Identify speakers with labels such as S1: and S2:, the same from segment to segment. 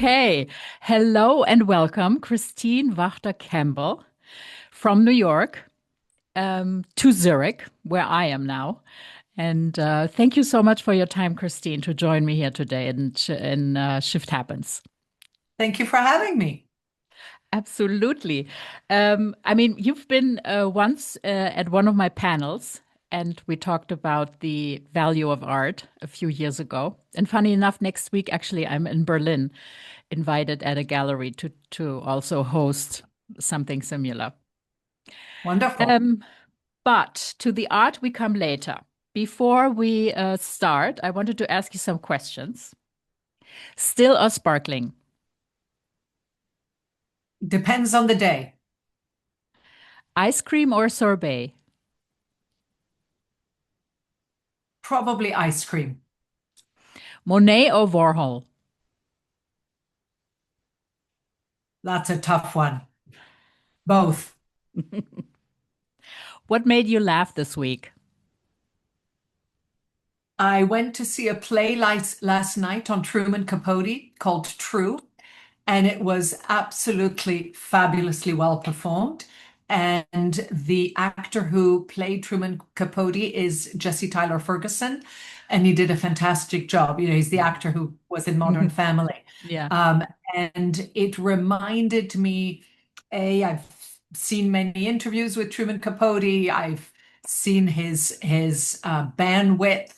S1: Okay. Hello and welcome, Christine Wächter-Campbell from New York to Zurich, where I am now. And thank you so much for your time, Christine, to join me here today in Shift Happens.
S2: Thank you for having me.
S1: Absolutely. I mean, you've been once at one of my panels, and we talked about the value of art a few years ago. And funny enough, next week, actually, I'm in Berlin, invited at a gallery to also host something similar.
S2: Wonderful.
S1: Um, but to the art, we come later. Before we start, I wanted to ask you some questions. Still or sparkling?
S2: Depends on the day.
S1: Ice cream or sorbet?
S2: Probably ice cream.
S1: Monet or Warhol?
S2: That's a tough one. Both.
S1: What made you laugh this week?
S2: I went to see a play last night on Truman Capote called True, and it was absolutely fabulously well performed. And the actor who played Truman Capote is Jesse Tyler Ferguson, and he did a fantastic job. You know, he's the actor who was in Modern Family.
S1: Yeah.
S2: Um, and it reminded me, I've seen many interviews with Truman Capote. I've seen his bandwidth.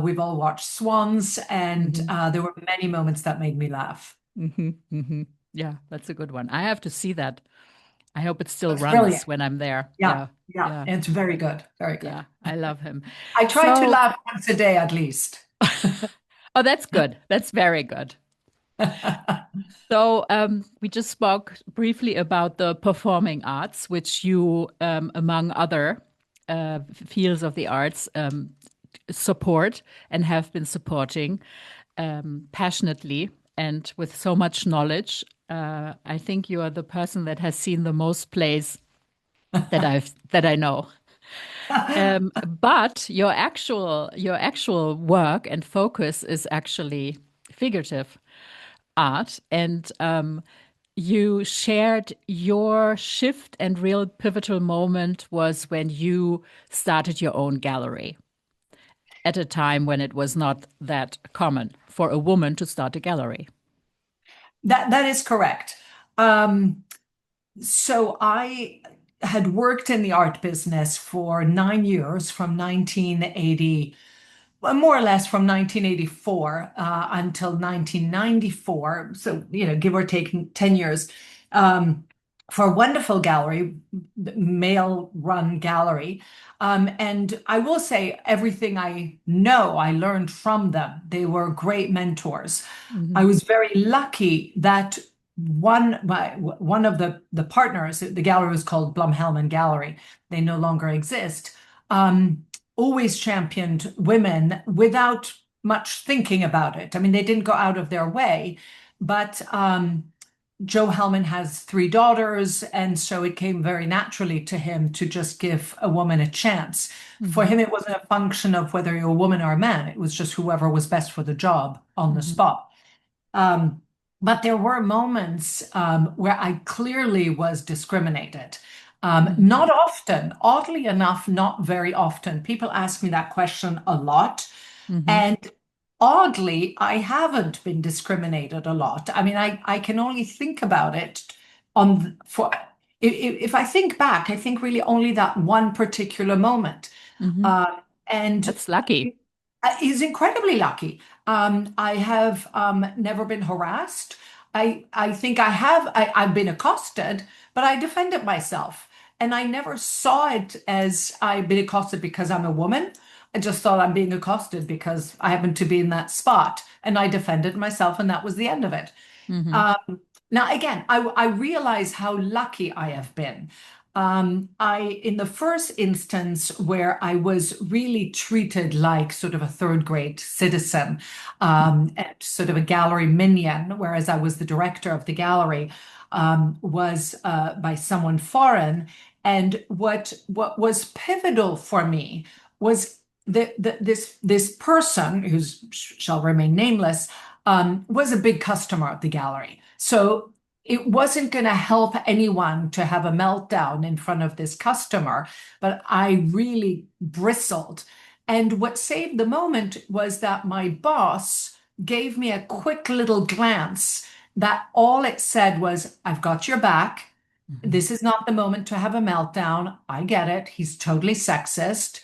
S2: We've all watched Swans, and
S1: hmm
S2: there were many moments that made me laugh.
S1: Yeah, that's a good one. I have to see that. I hope it still
S2: It's brilliant.
S1: runs when I'm there.
S2: Yeah,
S1: Yeah,
S2: yeah,
S1: yeah,
S2: it's very good, very good.
S1: yeah. I love him.
S2: I try to
S1: So,
S2: laugh once a day at least.
S1: oh, that's good. That's very good. So, we just spoke briefly about the performing arts, which you, among other fields of the arts, support and have been supporting passionately and with so much knowledge. I think you are the person that has seen the most plays that I know. But your actual work and focus is actually figurative art, and you shared your shift and real pivotal moment was when you started your own gallery at a time when it was not that common for a woman to start a gallery.
S2: That is correct. Um, so I had worked in the art business for 9 years from 1980, well, more or less from 1984 until 1994. So, you know, give or take 10 years, um, for a wonderful gallery, male-run gallery. And I will say everything I know, I learned from them. They were great mentors. I
S1: hmm
S2: was very lucky that one of the partners, the gallery was called Blumhelman Gallery. They no longer exist. Always championed women without much thinking about it. I mean, they didn't go out of their way, but Joe Hellman has three daughters, and so it came very naturally to him to just give a woman a chance. For
S1: hmm
S2: him, it wasn't a function of whether you're a woman or a man. It was just whoever was best for the job on the
S1: hmm
S2: spot. Um, but there were moments where I clearly was discriminated.
S1: hmm
S2: Not often, oddly enough, not very often. People ask me that question a lot.
S1: hmm
S2: And oddly, I haven't been discriminated a lot. I mean, I can only think about it on for if I think back, I think really only that one particular moment.
S1: hmm
S2: And
S1: That's lucky.
S2: he's incredibly lucky. I have never been harassed. I think I've been accosted, but I defended myself. And I never saw it as I've been accosted because I'm a woman. I just thought I'm being accosted because I happen to be in that spot. And I defended myself, and that was the end of it.
S1: hmm
S2: Um, Now, again, I realize how lucky I have been. In the first instance where I was really treated like sort of a third grade citizen, and sort of a gallery minion, whereas I was the director of the gallery, was by someone foreign. And what was pivotal for me was this person who shall remain nameless was a big customer of the gallery. So it wasn't going to help anyone to have a meltdown in front of this customer, but I really bristled. And what saved the moment was that my boss gave me a quick little glance that all it said was, I've got your back.
S1: Mhm.
S2: This is not the moment to have a meltdown. I get it. He's totally sexist,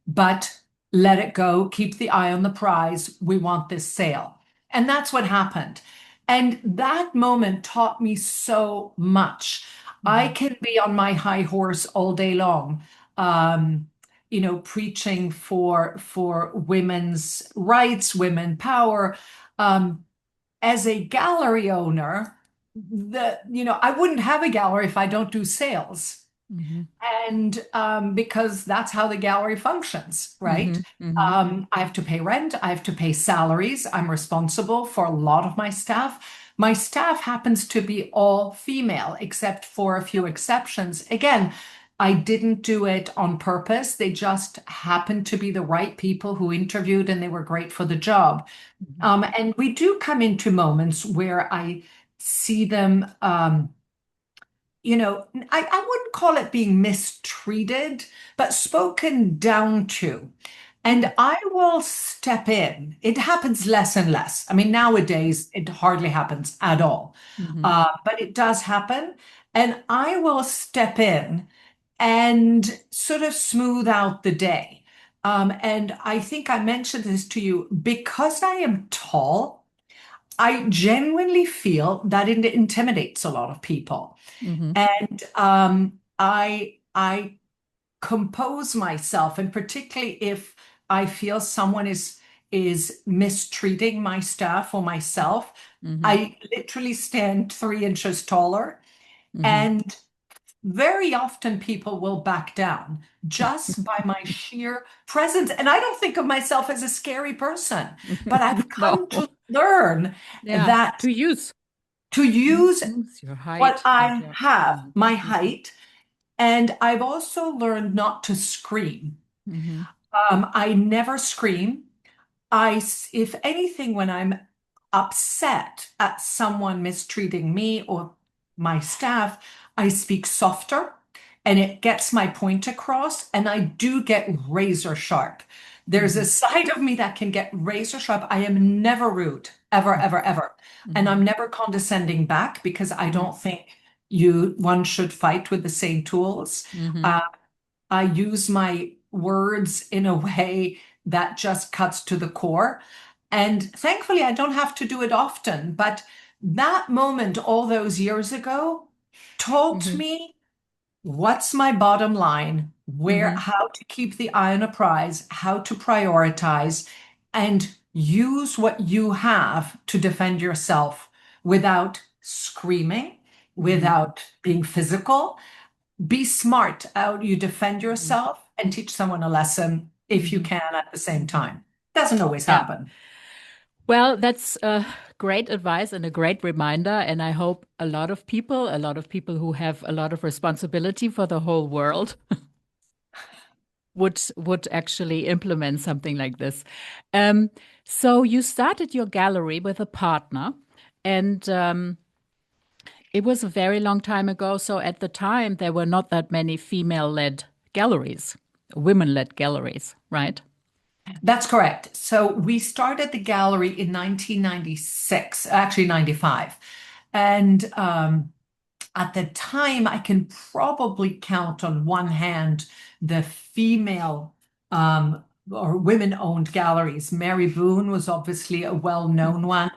S2: but let it go. Keep the eye on the prize. We want this sale. And that's what happened. And that moment taught me so much. I
S1: Mhm.
S2: can be on my high horse all day long, um, preaching for women's rights, women power. Um, as a gallery owner, I wouldn't have a gallery if I don't do sales.
S1: Mhm.
S2: And because that's how the gallery functions, right?
S1: Mhm. Mhm.
S2: I have to pay rent, I have to pay salaries. I'm responsible for a lot of my staff. My staff happens to be all female, except for a few exceptions. Again, I didn't do it on purpose. They just happened to be the right people who interviewed and they were great for the job.
S1: Mhm.
S2: And we do come into moments where I see them. I wouldn't call it being mistreated, but spoken down to. And I will step in. It happens less and less. I mean, nowadays, it hardly happens at all.
S1: Mhm.
S2: But it does happen. And I will step in and sort of smooth out the day. And I think I mentioned this to you because I am tall. I genuinely feel that it intimidates a lot of people.
S1: Mhm.
S2: And I compose myself, and particularly if I feel someone is mistreating my staff or myself,
S1: Mhm.
S2: I literally stand 3 inches taller.
S1: Mhm.
S2: And very often people will back down just by my sheer presence. And I don't think of myself as a scary person, but I've
S1: No.
S2: come to learn
S1: Yeah.
S2: that
S1: To use.
S2: to use
S1: Use your
S2: what
S1: height and
S2: I
S1: your.
S2: have,
S1: Mhm.
S2: my
S1: Mhm.
S2: height, and I've also learned not to scream.
S1: Mhm.
S2: I never scream. If anything, when I'm upset at someone mistreating me or my staff, I speak softer and it gets my point across, and I do get razor sharp. There's a
S1: Mhm.
S2: side of me that can get razor sharp. I am never rude, ever, ever, ever. And
S1: Mhm.
S2: I'm never condescending back because I
S1: Mhm.
S2: don't think one should fight with the same tools.
S1: Mhm.
S2: Uh, I use my words in a way that just cuts to the core. And thankfully, I don't have to do it often. But that moment all those years ago taught
S1: Mhm.
S2: me what's my bottom line,
S1: Mhm.
S2: how to keep the eye on a prize, how to prioritize, and use what you have to defend yourself without screaming,
S1: Mhm.
S2: without being physical. Be smart out. You defend
S1: Mhm.
S2: yourself and teach someone a lesson if you
S1: Mhm.
S2: can at the same
S1: Mhm.
S2: time. Doesn't always
S1: Yeah.
S2: happen.
S1: Well, that's great advice and a great reminder. And I hope a lot of people who have a lot of responsibility for the whole world would actually implement something like this. Um, so you started your gallery with a partner, and it was a very long time ago. So at the time, there were not that many female-led galleries, women-led galleries, right?
S2: That's correct. So we started the gallery in 1996, actually 95. And at the time, I can probably count on one hand the female or women-owned galleries. Mary Boone was obviously a well-known one,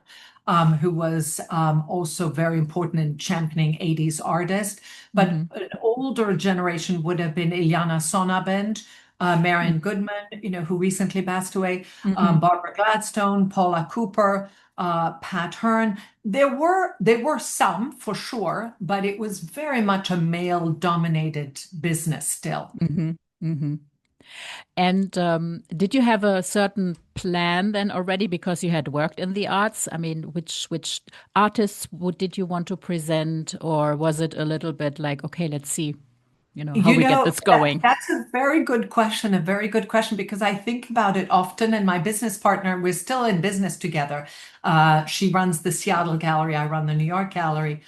S2: who was also very important in championing 80s artists. But
S1: Mm-hmm.
S2: an older generation would have been Ilyana Sonnabend, Marion Goodman, who recently passed away,
S1: Mm-hmm.
S2: Barbara Gladstone, Paula Cooper, Pat Hearn. There were some for sure, but it was very much a male-dominated business still.
S1: Mm-hmm. Mm-hmm. And did you have a certain plan then already because you had worked in the arts? I mean, which artists did you want to present, or was it a little bit like, okay, let's see? how
S2: You
S1: we get
S2: know,
S1: this going.
S2: that's a very good question, because I think about it often. And my business partner, we're still in business together. She runs the Seattle gallery, I run the New York gallery.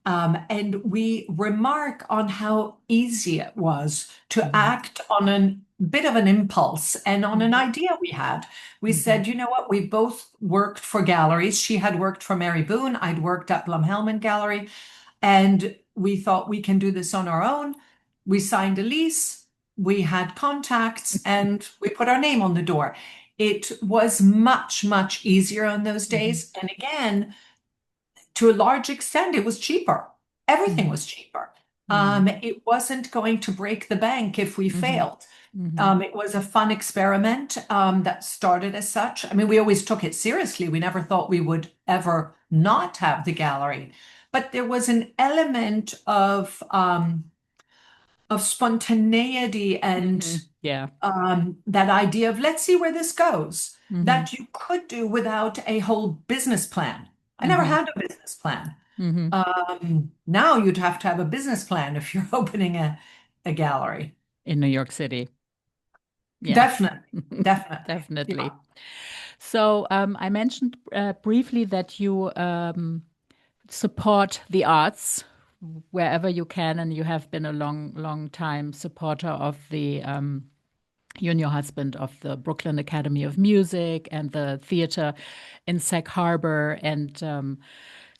S2: And we remark on how easy it was to
S1: Mhm,
S2: act on a bit of an impulse and on an
S1: mhm,
S2: idea we had. We
S1: mhm,
S2: said, you know what, we both worked for galleries. She had worked for Mary Boone, I'd worked at Blumhelman Gallery. And we thought we can do this on our own. We signed a lease, we had contacts, and we put our name on the door. It was much, much easier in those
S1: mhm,
S2: days. And again, to a large extent, it was cheaper. Everything
S1: mhm,
S2: was cheaper.
S1: mhm,
S2: It wasn't going to break the bank if we
S1: mhm,
S2: failed.
S1: mhm,
S2: It was a fun experiment that started as such. I mean, we always took it seriously. We never thought we would ever not have the gallery. But there was an element of spontaneity and
S1: mhm. Yeah.
S2: that idea of let's see where this goes,
S1: Mhm,
S2: that you could do without a whole business plan. I never
S1: mhm,
S2: had a business plan.
S1: mhm.
S2: Now you'd have to have a business plan if you're opening a gallery.
S1: In New York City. Yeah.
S2: Definitely, definitely. Yeah.
S1: Definitely. So I mentioned briefly that you support the arts wherever you can, and you have been a long, long time supporter of the you and your husband of the Brooklyn Academy of Music and the theater in Sag Harbor, and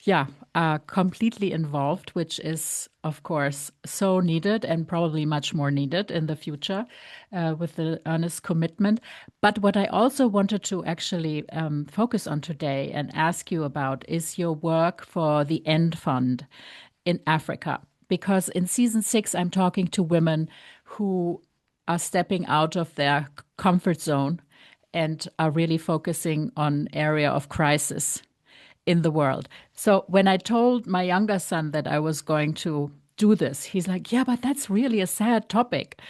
S1: yeah, are completely involved, which is, of course, so needed and probably much more needed in the future with the earnest commitment. But what I also wanted to actually focus on today and ask you about is your work for the End Fund in Africa. Because in season 6, I'm talking to women who are stepping out of their comfort zone and are really focusing on area of crisis in the world. So when I told my younger son that I was going to do this, he's like, "Yeah, but that's really a sad topic."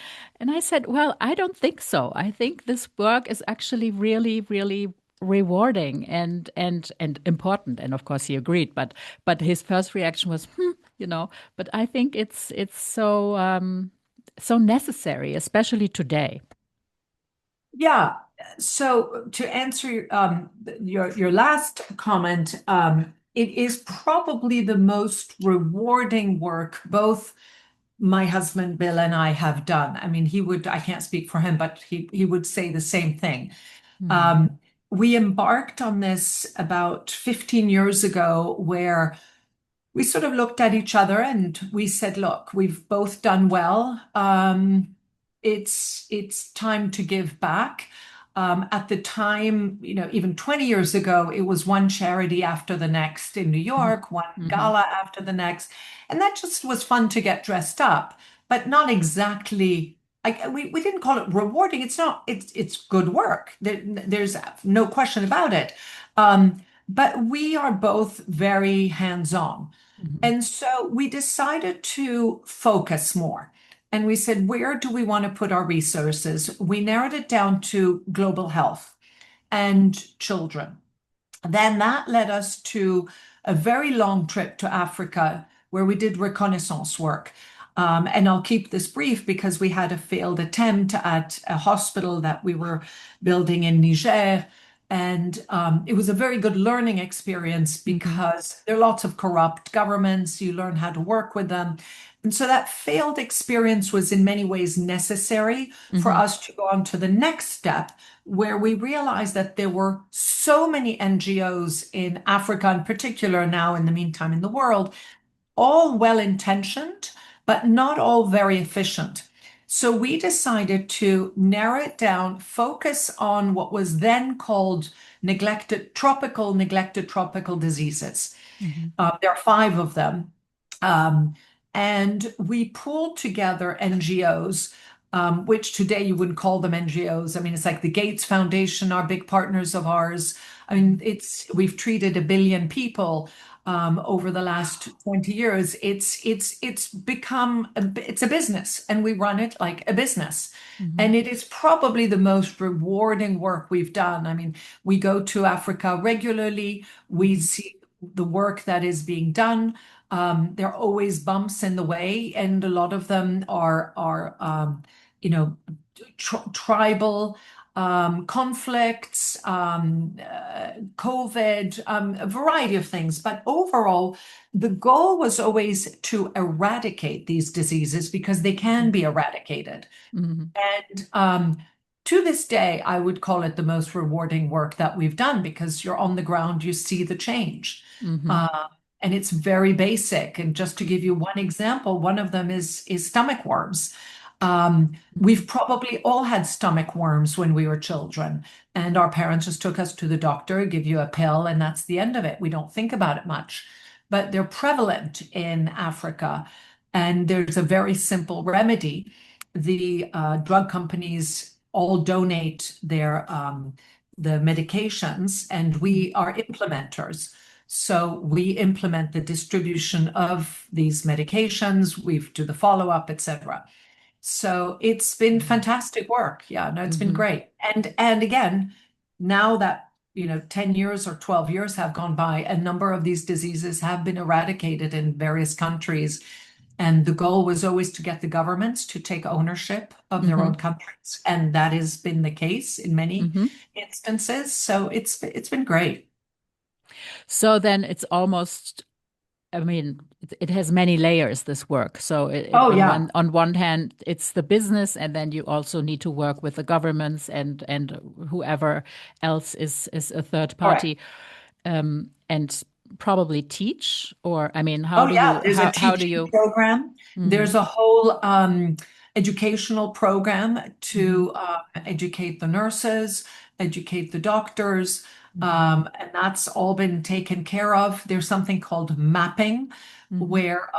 S1: And I said, "Well, I don't think so. I think this work is actually really, really rewarding and important." And of course he agreed, but his first reaction was, but I think it's so so necessary, especially today.
S2: Yeah. So to answer your last comment, it is probably the most rewarding work both my husband Bill and I have done. I mean, I can't speak for him, but he would say the same thing.
S1: Mhm,
S2: Um, we embarked on this about 15 years ago, where we sort of looked at each other and we said, look, we've both done well. It's time to give back. At the time, even 20 years ago, it was one charity after the next in New
S1: mhm,
S2: York, one
S1: mhm,
S2: gala after the next. And that just was fun to get dressed up, but not exactly. We didn't call it rewarding. It's not, it's good work. There's no question about it. But we are both very hands-on.
S1: mhm,
S2: And so we decided to focus more. And we said, where do we want to put our resources? We narrowed it down to global health and children. Then that led us to a very long trip to Africa where we did reconnaissance work. And I'll keep this brief because we had a failed attempt at a hospital that we were building in Niger. And it was a very good learning experience
S1: mhm,
S2: because there are lots of corrupt governments. You learn how to work with them. And so that failed experience was in many ways necessary for
S1: mhm,
S2: us to go on to the next step, where we realized that there were so many NGOs in Africa, in particular, now in the meantime in the world, all well intentioned, but not all very efficient. So we decided to narrow it down, focus on what was then called neglected tropical diseases.
S1: mhm,
S2: There are 5 of them. Um, and we pulled together NGOs, which today you wouldn't call them NGOs. I mean, it's like the Gates Foundation are big partners of ours. I mean, we've treated 1 billion people over the last 20 years. It's become it's a business, and we run it like a business.
S1: mhm,
S2: And it is probably the most rewarding work we've done. I mean, we go to Africa regularly. We
S1: mhm,
S2: see the work that is being done. There are always bumps in the way, and a lot of them are you know, tribal conflicts, COVID, a variety of things. But overall, the goal was always to eradicate these diseases because they can be eradicated.
S1: Mhm.
S2: And to this day, I would call it the most rewarding work that we've done because you're on the ground, you see the change.
S1: Mhm.
S2: Uh, and it's very basic. And just to give you one example, one of them is stomach worms. We've probably all had stomach worms when we were children, and our parents just took us to the doctor, give you a pill, and that's the end of it. We don't think about it much. But they're prevalent in Africa, and there's a very simple remedy. The drug companies all donate the medications, and we are implementers. So we implement the distribution of these medications, we do the follow-up, etc. So it's been
S1: Mhm.
S2: fantastic work. Yeah, no, it's been
S1: Mhm.
S2: great. And again, now that 10 years or 12 years have gone by, a number of these diseases have been eradicated in various countries. And the goal was always to get the governments to take ownership of their own
S1: Mhm.
S2: countries. And that has been the case in many
S1: Mhm.
S2: instances. So it's been great.
S1: So then it's almost, I mean, it has many layers, this work. So
S2: Oh yeah,
S1: on one hand, it's the business, and then you also need to work with the governments and whoever else is a third
S2: correct.
S1: party, and probably teach. Or I mean,
S2: Oh yeah, there's a
S1: how do
S2: teaching
S1: you?
S2: program.
S1: Mm-hmm.
S2: There's a whole educational program
S1: Mm-hmm.
S2: to educate the nurses, educate the doctors,
S1: Mm-hmm.
S2: and that's all been taken care of. There's something called mapping,
S1: Mm-hmm.
S2: where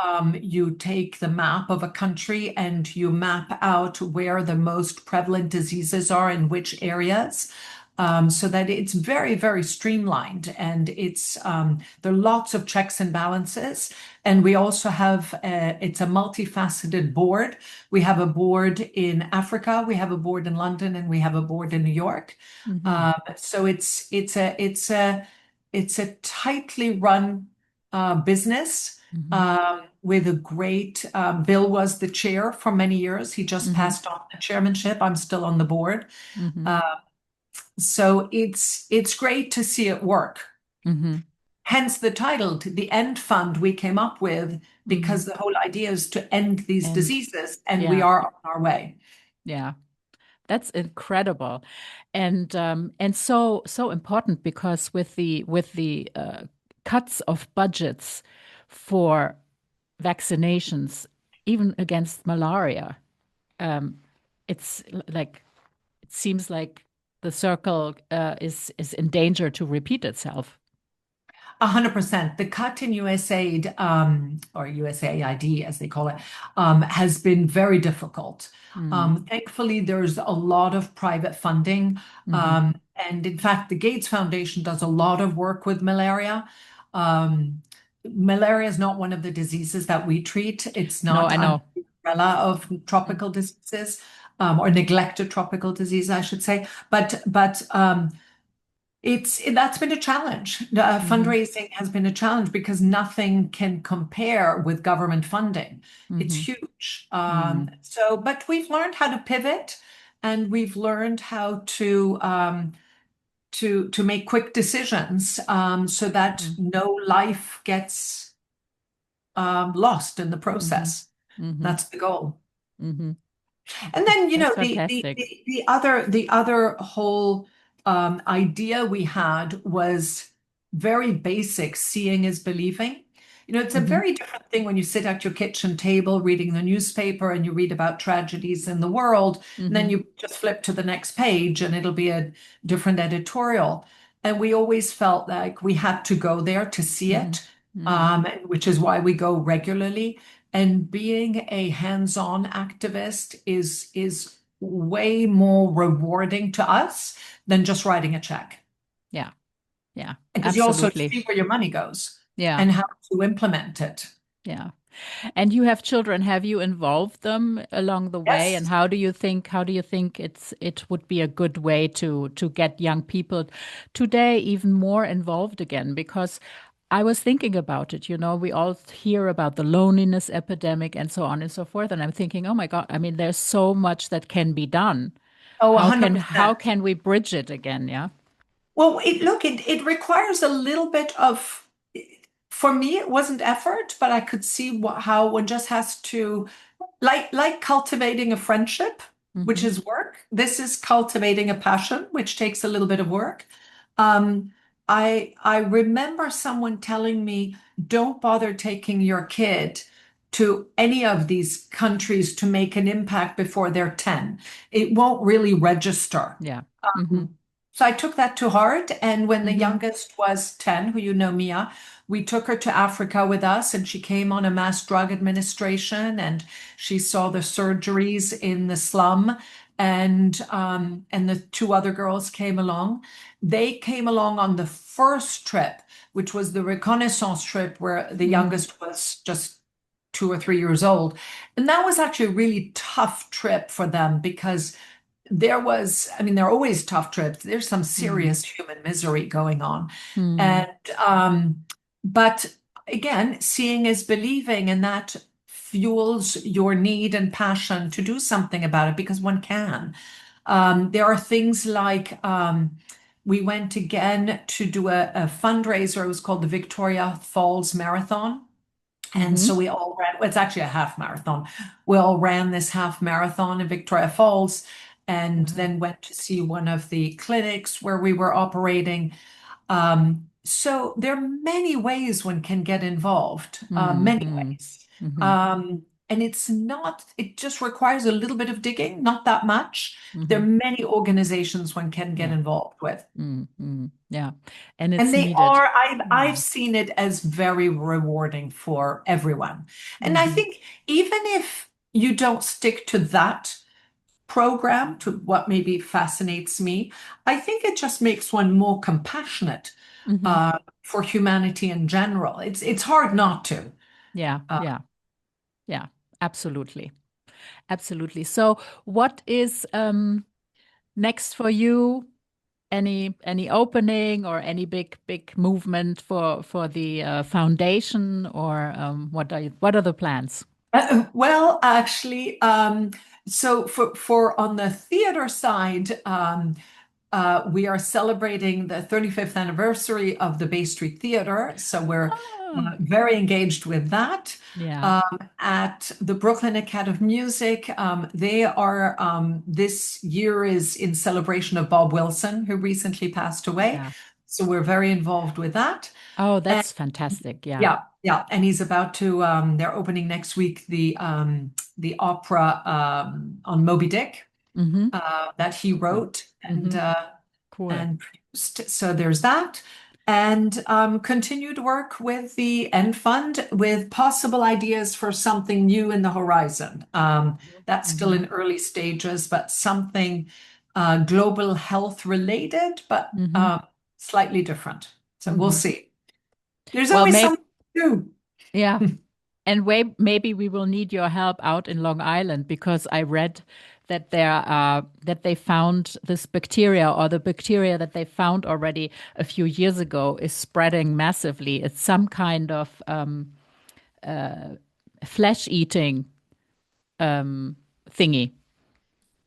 S2: you take the map of a country and you map out where the most prevalent diseases are in which areas. So that it's very, very streamlined, and there are lots of checks and balances. And we also have it's a multifaceted board. We have a board in Africa, we have a board in London, and we have a board in New York.
S1: Mm-hmm.
S2: So it's a tightly run business
S1: Mm-hmm.
S2: with a great. Bill was the chair for many years. He just
S1: Mm-hmm.
S2: passed on the chairmanship. I'm still on the board.
S1: Mm-hmm.
S2: Uh, so it's great to see it work.
S1: Mm-hmm.
S2: Hence the title, the End Fund we came up with,
S1: Mm-hmm.
S2: because the whole idea is to end these
S1: And
S2: diseases, and we
S1: yeah,
S2: are on our way.
S1: yeah. That's incredible, and so important because with the cuts of budgets for vaccinations, even against malaria, um, it's like it seems like the circle is in danger to repeat itself.
S2: 100%. The cut in USAID, or USAID as they call it, has been very difficult.
S1: Mm.
S2: Thankfully, there's a lot of private funding.
S1: Hmm.
S2: And in fact, the Gates Foundation does a lot of work with malaria. Um, Malaria is not one of the diseases that we treat. It's
S1: No,
S2: not
S1: I
S2: under
S1: know.
S2: the umbrella of tropical diseases, or neglected tropical disease, I should say. But that's been a challenge.
S1: Hmm.
S2: Fundraising has been a challenge because nothing can compare with government funding. It's
S1: Hmm.
S2: huge.
S1: Hmm.
S2: But we've learned how to pivot, and we've learned how to make quick decisions, so that
S1: Hmm.
S2: no life gets lost in the
S1: Hmm.
S2: process.
S1: Hmm.
S2: That's the goal.
S1: Hmm.
S2: And then,
S1: That's
S2: the
S1: fantastic.
S2: the other whole idea we had was very basic: seeing is believing. It's a
S1: Hmm.
S2: very different thing when you sit at your kitchen table reading the newspaper and you read about tragedies in the world, and then
S1: Hmm.
S2: you just flip to the next page and it'll be a different editorial. And we always felt like we had to go there to see
S1: Hmm.
S2: it,
S1: Hmm.
S2: which is why we go regularly. And being a hands-on activist is way more rewarding to us than just writing a check.
S1: Yeah, yeah,
S2: Because you also
S1: absolutely.
S2: see where your money goes
S1: Yeah,
S2: and how to implement it.
S1: yeah. And you have children. Have you involved them along the way? And
S2: Yes.
S1: how do you think it would be a good way to get young people today even more involved again? Because I was thinking about it. We all hear about the loneliness epidemic and so on and so forth. And I'm thinking, oh my God, I mean, there's so much that can be done.
S2: Oh,
S1: How can
S2: 100%.
S1: how can we bridge it again? Yeah.
S2: Well, it requires a little bit of, for me, it wasn't effort, but I could see how one just has to, like cultivating a friendship, which
S1: Hmm.
S2: is work. This is cultivating a passion, which takes a little bit of work. Um, I remember someone telling me, don't bother taking your kid to any of these countries to make an impact before they're 10. It won't really register.
S1: Yeah. Hmm.
S2: Um, so I took that to heart. And when the
S1: Hmm.
S2: youngest was 10, who you know, Mia, we took her to Africa with us, and she came on a mass drug administration, and she saw the surgeries in the slum. And the two other girls came along. They came along on the first trip, which was the reconnaissance trip, where the
S1: Mm.
S2: youngest was just 2 or 3 years old. And that was actually a really tough trip for them because I mean, there are always tough trips. There's some
S1: Mm.
S2: serious human misery going on.
S1: Mm.
S2: And, but again, seeing is believing, and that fuels your need and passion to do something about it because one can. There are things like we went again to do a fundraiser. It was called the Victoria Falls Marathon. And
S1: Hmm.
S2: so we all ran, well, it's actually a half marathon. We all ran this half marathon in Victoria Falls and
S1: Wow.
S2: then went to see one of the clinics where we were operating. So there are many ways one can get involved, many
S1: Mm.
S2: ways.
S1: Hmm.
S2: And it just requires a little bit of digging, not that much. There
S1: Hmm.
S2: are many organizations one can get
S1: Yeah.
S2: involved with.
S1: Yeah. And
S2: And
S1: it's
S2: they
S1: needed.
S2: are, I've
S1: Mm.
S2: seen it as very rewarding for everyone. And I
S1: Hmm.
S2: think even if you don't stick to that program, to what maybe fascinates me, I think it just makes one more compassionate
S1: Hmm.
S2: for humanity in general. It's hard not to.
S1: Yeah.
S2: Uh,
S1: Yeah. Yeah. Absolutely. Absolutely. So, what is next for you? Any opening or any big movement for the foundation, or what are the plans?
S2: well, actually, so for on the theater side, we are celebrating the 35th anniversary of the Bay Street Theater, so we're
S1: Oh,
S2: very engaged with that.
S1: yeah.
S2: At the Brooklyn Academy of Music, they are this year is in celebration of Bob Wilson, who recently passed away.
S1: Yeah.
S2: So we're very involved with that.
S1: Oh,
S2: And
S1: that's fantastic. Yeah.
S2: yeah, yeah, and he's about to. They're opening next week the opera on Moby Dick
S1: Hmm.
S2: that he
S1: Oh.
S2: wrote
S1: Hmm. Cool.
S2: and produced. So there's that. And continued work with the End Fund with possible ideas for something new in the horizon. That's still
S1: Hmm.
S2: in early stages, but something global health related, but
S1: Hmm.
S2: slightly different. So we'll
S1: Hmm.
S2: see. There's
S1: Well,
S2: always
S1: maybe,
S2: something to
S1: yeah.
S2: do.
S1: And maybe we will need your help out in Long Island, because I read that they found this bacteria, or the bacteria that they found already a few years ago is spreading massively. It's some kind of flesh-eating thingy.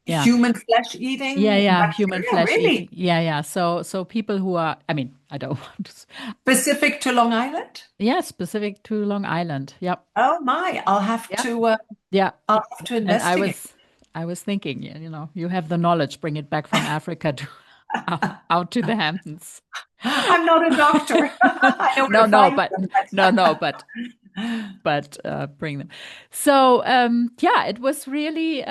S1: Yeah.
S2: Human flesh
S1: Yeah,
S2: eating
S1: yeah, human
S2: bacteria,
S1: flesh eating.
S2: really?
S1: Yeah, yeah. So people who are, I mean, I don't want to,
S2: Specific to Long Island?
S1: yeah, specific to Long Island. Yep.
S2: Oh my,
S1: Yeah. Yeah.
S2: I'll have to
S1: And
S2: investigate.
S1: I was thinking, you have the knowledge, bring it back from Africa to out to the Hamptons.
S2: I'm not a doctor. I know where
S1: No,
S2: to
S1: no,
S2: find
S1: but
S2: them.
S1: no, no, but bring them. So yeah, it was really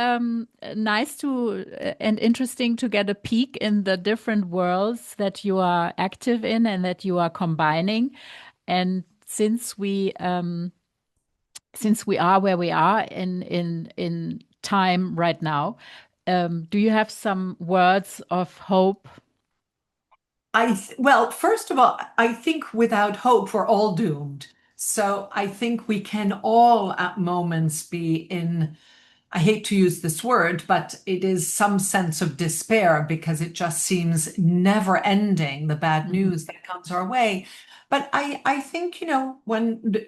S1: nice to and interesting to get a peek in the different worlds that you are active in and that you are combining. And since we are where we are in time right now, do you have some words of hope?
S2: Well, first of all, I think without hope, we're all doomed. So I think we can all at moments be in I hate to use this word, but it is some sense of despair because it just seems never ending, the bad
S1: Hmm.
S2: news that comes our way. But I think, if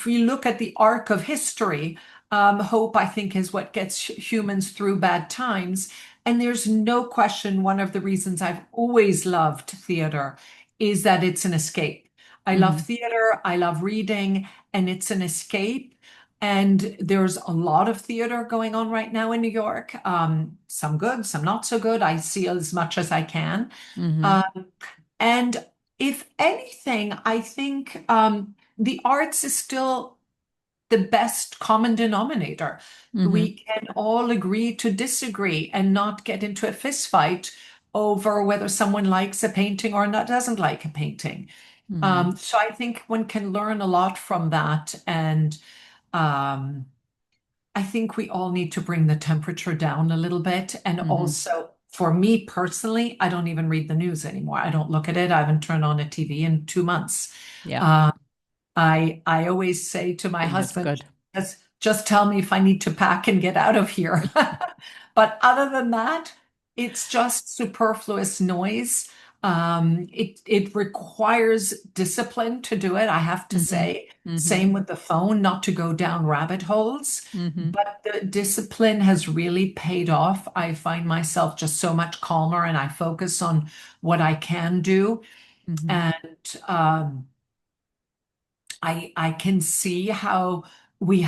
S2: we look at the arc of history, hope, I think, is what gets humans through bad times. And there's no question one of the reasons I've always loved theater is that it's an escape. I love
S1: Hmm.
S2: theater, I love reading, and it's an escape. And there's a lot of theater going on right now in New York. Some good, some not so good. I see as much as I can.
S1: Hmm.
S2: Um, and if anything, I think the arts is still the best common denominator.
S1: Hmm.
S2: We can all agree to disagree and not get into a fist fight over whether someone likes a painting or not doesn't like a painting.
S1: Hmm.
S2: So I think one can learn a lot from that. And um, I think we all need to bring the temperature down a little bit. And
S1: Hmm.
S2: also, for me personally, I don't even read the news anymore. I don't look at it. I haven't turned on a TV in 2 months.
S1: Yeah,
S2: Uh, I always say to
S1: I
S2: my
S1: think that's
S2: husband,
S1: good.
S2: just tell me if I need to pack and get out of here. But other than that, it's just superfluous noise. It requires discipline to do it, I have to
S1: Hmm.
S2: say.
S1: Hmm.
S2: Same with the phone, not to go down rabbit holes.
S1: Hmm.
S2: But the discipline has really paid off. I find myself just so much calmer and I focus on what I can do.
S1: Hmm.
S2: And I can see how we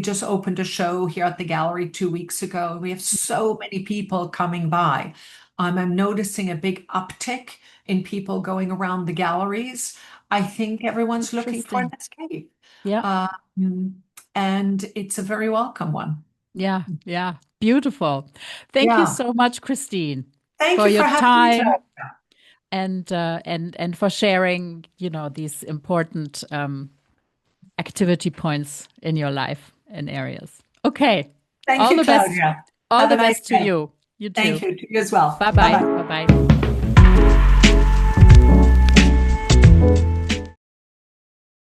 S2: just opened a show here at the gallery 2 weeks ago, and we have so many people coming by. I'm noticing a big uptick in people going around the galleries. I think everyone's looking for an
S1: Interesting.
S2: escape.
S1: Yeah,
S2: Um, and it's a very welcome one.
S1: yeah, yeah. Beautiful. Thank you
S2: Yeah.
S1: so much, Christine,
S2: Thank
S1: for
S2: you
S1: your
S2: for having me
S1: time
S2: today.
S1: and for sharing, these important activity points in your life and areas. Okay.
S2: Thank
S1: All
S2: you,
S1: the best.
S2: Claudia.
S1: All
S2: Have a
S1: the
S2: nice
S1: best to
S2: day.
S1: you. You
S2: Thank
S1: too.
S2: you. To you as well.
S1: Bye bye.
S2: Bye-bye.
S1: Bye bye.